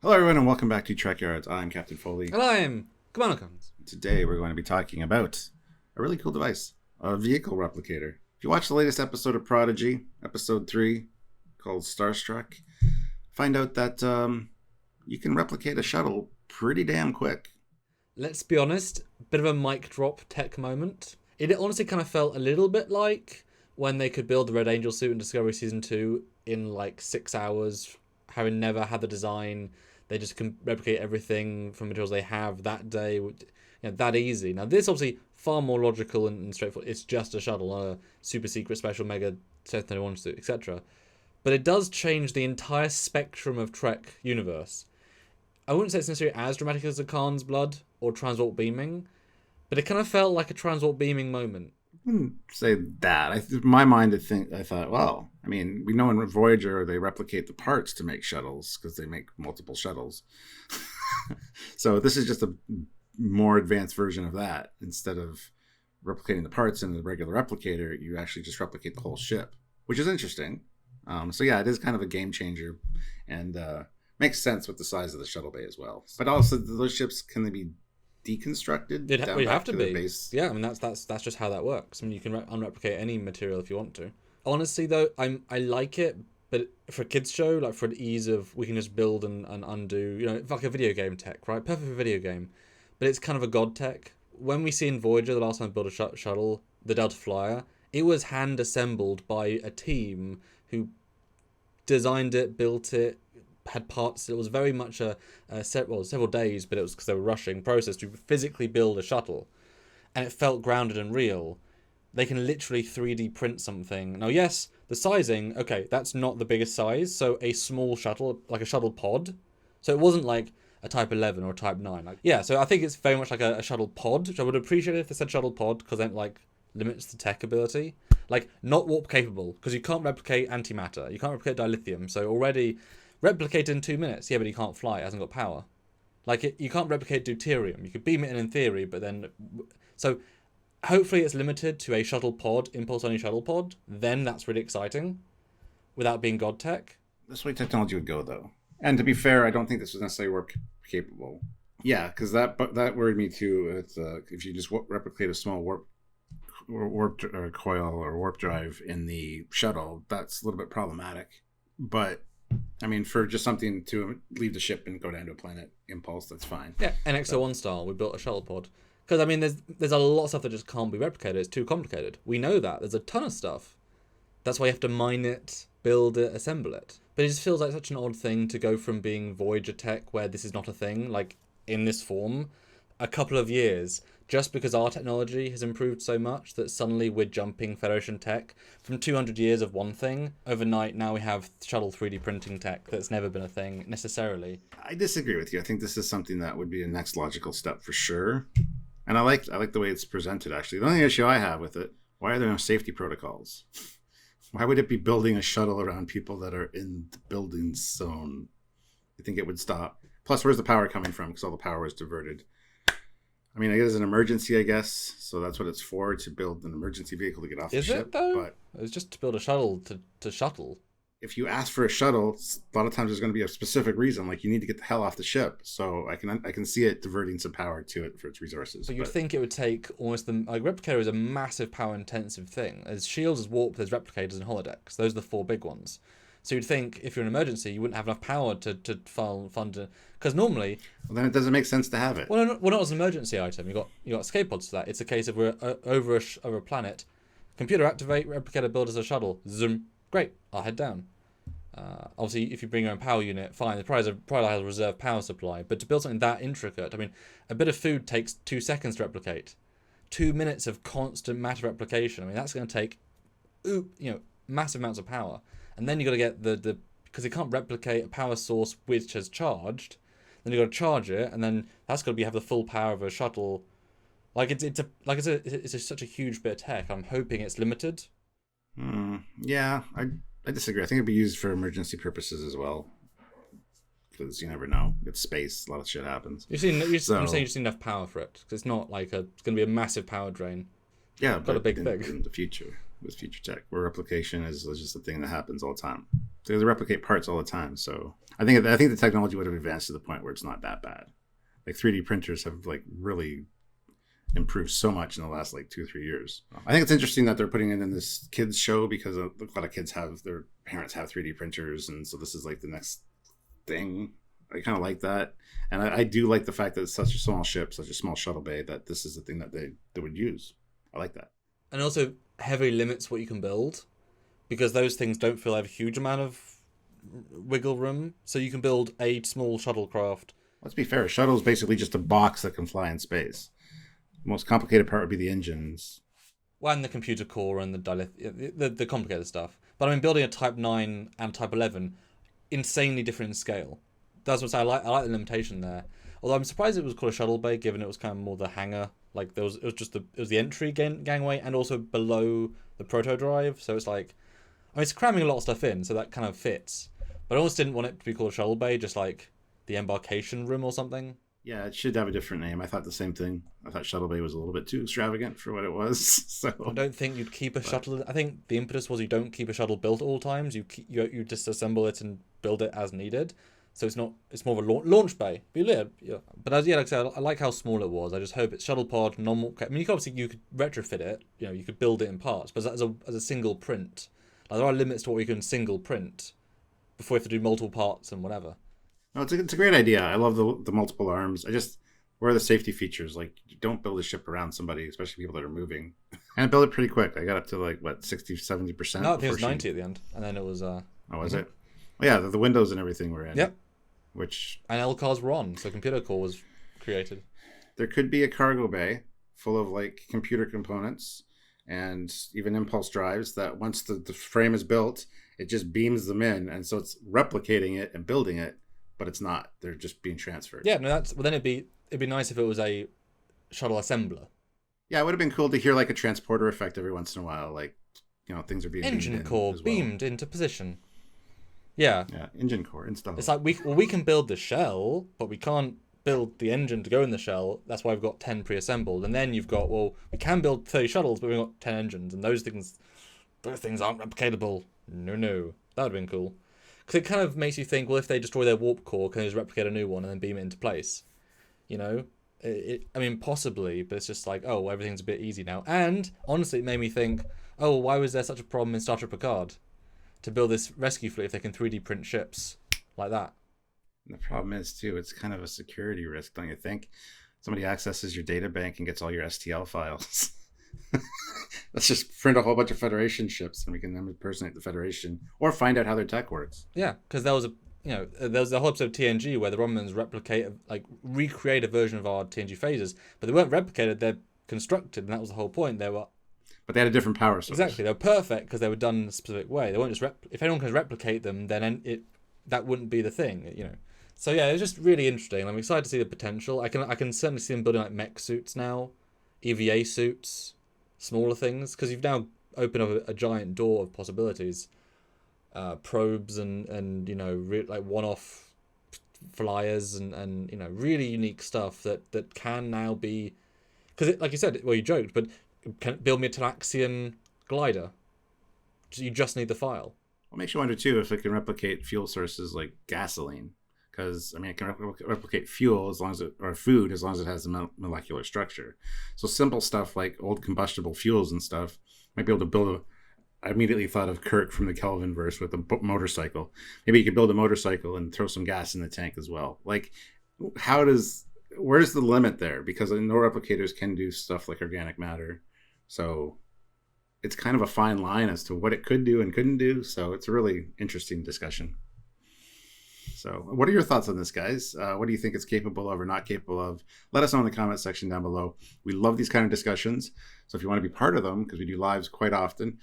Hello, everyone, and welcome back to Trekyards. I'm Captain Foley. And I'm Commander. Today, we're going to be talking about a really cool device, a vehicle replicator. If you watch the latest episode of Prodigy, episode 3, called Starstruck, find out that you can replicate a shuttle pretty damn quick. Let's be honest, bit of a mic drop tech moment. It honestly kind of felt a little bit like when they could build the Red Angel suit in Discovery Season 2 in like 6 hours, having never had the design. They just can replicate everything from materials they have that day, that easy. Now this obviously far more logical and straightforward. It's just a shuttle, not a super secret special mega 31 suit, etc. But it does change the entire spectrum of Trek universe. I wouldn't say it's necessarily as dramatic as a Khan's blood or Transwarp beaming, but it kind of felt like a Transwarp beaming moment. I wouldn't say that. In my mind, I thought, well, I mean, we know in Voyager they replicate the parts to make shuttles because they make multiple shuttles. So this is just a more advanced version of that. Instead of replicating the parts in the regular replicator, you actually just replicate the whole ship, which is interesting. So yeah, it is kind of a game changer, and makes sense with the size of the shuttle bay as well. But also, those ships, can they be deconstructed It'd have to be. base? Yeah, I mean that's just how that works. I mean you can unreplicate any material if you want to. Honestly though, I like it, but for a kids show, like for the ease of we can just build and undo, it's like a video game tech, right? Perfect for a video game, but it's kind of a god tech. When we see in Voyager the last time I built a shuttle, the Delta Flyer, it was hand assembled by a team who designed it, built it, had parts. It was very much several days, but it was because they were rushing process to physically build a shuttle, and it felt grounded and real. They can literally 3D print something. Now, yes, the sizing, okay, that's not the biggest size, so a small shuttle, like a shuttle pod. So it wasn't like a Type 11 or a Type 9. So I think it's very much like a shuttle pod, which I would appreciate if they said shuttle pod, because then, limits the tech ability. Not warp capable, because you can't replicate antimatter. You can't replicate dilithium, so already replicate in 2 minutes. Yeah, but he can't fly. It hasn't got power. You can't replicate deuterium. You could beam it in theory, but then... So, hopefully it's limited to a shuttle pod, impulse-only shuttle pod. Then that's really exciting, without being god tech. This way technology would go, though. And to be fair, I don't think this was necessarily warp capable. Yeah, because that worried me too. It's, if you just replicate a small warp coil or warp drive in the shuttle, that's a little bit problematic. But I mean, for just something to leave the ship and go down to a planet impulse, that's fine. Yeah, NX-01 style, we built a shuttle pod. Because, I mean, there's a lot of stuff that just can't be replicated. It's too complicated. We know that. There's a ton of stuff. That's why you have to mine it, build it, assemble it. But it just feels like such an odd thing to go from being Voyager tech, where this is not a thing, in this form, a couple of years, just because our technology has improved so much that suddenly we're jumping Federation tech from 200 years of one thing. Overnight, now we have shuttle 3D printing tech that's never been a thing, necessarily. I disagree with you. I think this is something that would be a next logical step for sure. And I like the way it's presented, actually. The only issue I have with it, why are there no safety protocols? Why would it be building a shuttle around people that are in the building zone? I think it would stop. Plus, where's the power coming from? Because all the power was diverted. I mean, I guess it's an emergency, I guess. So that's what it's for, to build an emergency vehicle to get off the ship. Is it, though? But it was just to build a shuttle to shuttle. If you ask for a shuttle, a lot of times there's going to be a specific reason, like you need to get the hell off the ship. So I can see it diverting some power to it for its resources. So you'd think it would take almost Replicator is a massive power intensive thing. There's shields, there's warp, there's replicators, and holodecks. Those are the 4 big ones. So you'd think if you're in an emergency, you wouldn't have enough power to fund it. Because normally... Well, then it doesn't make sense to have it. Well, not as an emergency item. You got escape pods for that. It's a case of we're over a planet. Computer activate, replicator build as a shuttle. Zoom. Great. I'll head down. Obviously, if you bring your own power unit, fine. The probably has a reserve power supply. But to build something that intricate, I mean, a bit of food takes 2 seconds to replicate. 2 minutes of constant matter replication. I mean, that's going to take, massive amounts of power. And then you got to get the because you can't replicate a power source which has charged. Then you got to charge it, and then that's got to have the full power of a shuttle. It's such a huge bit of tech. I'm hoping it's limited. Yeah, I disagree. I think it'd be used for emergency purposes as well, because you never know. It's space. A lot of shit happens. I'm saying you just need enough power for it, because it's not it's going to be a massive power drain. Yeah, got a big thing in the future with future tech, where replication is just a thing that happens all the time. they replicate parts all the time. So I think the technology would have advanced to the point where it's not that bad. Like 3D printers have like really improved so much in the last like 2 or 3 years. I think it's interesting that they're putting it in this kids show because a lot of kids have their parents have 3D printers, and so this is like the next thing. I kind of like that, and I do like the fact that it's such a small ship, such a small shuttle bay, that this is the thing that they would use. I like that. And also heavily limits what you can build, because those things don't feel like a huge amount of wiggle room. So you can build a small shuttlecraft. Let's be fair. A shuttle is basically just a box that can fly in space. The most complicated part would be the engines. Well, and the computer core and the complicated stuff. But I mean, building a Type 9 and Type 11, insanely different in scale. That's what I like. I like the limitation there. Although I'm surprised it was called a shuttle bay, given it was kind of more the hangar. Like it was the entry gangway, and also below the proto drive. So it's like, I mean, it's cramming a lot of stuff in, so that kind of fits. But I almost didn't want it to be called a shuttle bay, just like the embarkation room or something. Yeah, it should have a different name. I thought the same thing. I thought Shuttle Bay was a little bit too extravagant for what it was. So I don't think you'd keep a shuttle. I think the impetus was you don't keep a shuttle built at all times. You disassemble it and build it as needed. So it's not. It's more of a launch bay. Yeah. But like I said, I like how small it was. I just hope it's shuttle pod normal. I mean, you could retrofit it. You could build it in parts, but as a single print, like there are limits to what you can single print before you have to do multiple parts and whatever. No, it's a great idea. I love the multiple arms. Where are the safety features? Like, you don't build a ship around somebody, especially people that are moving. And I built it pretty quick. I got up to like, 60-70%? No, I think it was 90 at the end. And then it was... Oh, was it? Well, yeah, the windows and everything were in. Yep. And LCARs were on, so computer core was created. There could be a cargo bay full of like computer components and even impulse drives that once the frame is built, it just beams them in. And so it's replicating it and building it. But it's not. They're just being transferred. Yeah, no, then it'd be nice if it was a shuttle assembler. Yeah, it would have been cool to hear like a transporter effect every once in a while, like things are being engine core beamed into position. Yeah. Yeah, engine core installed. It's like we can build the shell, but we can't build the engine to go in the shell. That's why we've got 10 pre-assembled, and then you've got we can build 30 shuttles, but we've got 10 engines, and those things aren't replicatable. No, that would have been cool. Because it kind of makes you think, well, if they destroy their warp core, can they just replicate a new one and then beam it into place? I mean, possibly, but it's just like, oh, everything's a bit easy now. And, honestly, it made me think, oh, why was there such a problem in Star Trek Picard to build this rescue fleet if they can 3D print ships like that? And the problem is, too, it's kind of a security risk, don't you think? Somebody accesses your data bank and gets all your STL files. Let's just print a whole bunch of Federation ships and we can then impersonate the Federation or find out how their tech works. Yeah, because there was a whole episode of TNG where the Romulans recreate a version of our TNG phasers, but they weren't replicated, they're constructed, and that was the whole point. But they had a different power source. Exactly, they were perfect because they were done in a specific way. They weren't just if anyone can replicate them, then that wouldn't be the thing, So yeah, it was just really interesting. I'm excited to see the potential. I can certainly see them building like mech suits now, EVA suits, smaller things, because you've now opened up a giant door of possibilities, probes and like one-off flyers and really unique stuff that can now be, because like you said, well, you joked, but can build me a Talaxian glider. You just need the file. What makes you wonder too if it can replicate fuel sources like gasoline? Because it can replicate fuel food as long as it has a molecular structure. So simple stuff like old combustible fuels and stuff might be able to build I immediately thought of Kirk from the Kelvin verse with a motorcycle. Maybe you could build a motorcycle and throw some gas in the tank as well. Like, where's the limit there? Because no replicators can do stuff like organic matter. So it's kind of a fine line as to what it could do and couldn't do. So it's a really interesting discussion. So what are your thoughts on this, guys? What do you think it's capable of or not capable of? Let us know in the comment section down below. We love these kind of discussions. So if you want to be part of them, because we do lives quite often,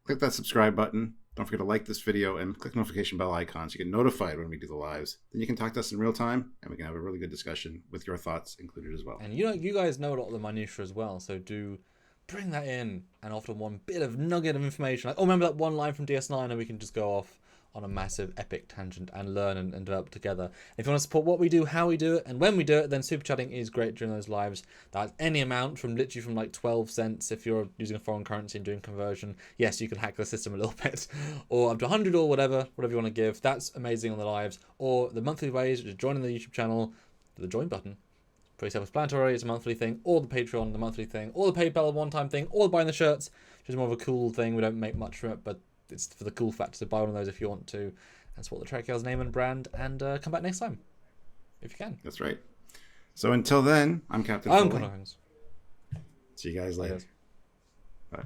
click that subscribe button. Don't forget to like this video and click the notification bell icon so you get notified when we do the lives. Then you can talk to us in real time and we can have a really good discussion with your thoughts included as well. And you guys know a lot of the minutiae as well, so do bring that in and often one bit of nugget of information. Like, oh, remember that one line from DS9 and we can just go off. on a massive epic tangent and learn and develop together. If you want to support what we do, how we do it, and when we do it, then super chatting is great during those lives. That's any amount from literally from like 12 cents if you're using a foreign currency and doing conversion. Yes, you can hack the system a little bit, or up to 100 or whatever you want to give. That's amazing on the lives. Or the monthly ways, which is joining the YouTube channel, the join button. Pretty self-explanatory, it's a monthly thing, or the Patreon, the monthly thing, or the PayPal one-time thing, or buying the shirts, which is more of a cool thing. We don't make much from it, but it's for the cool factor. So buy one of those if you want to, and support the Trekyards name and brand, and come back next time, if you can. That's right. So until then, I'm Captain I'm Foley. Connor Holmes. See you guys later. Bye.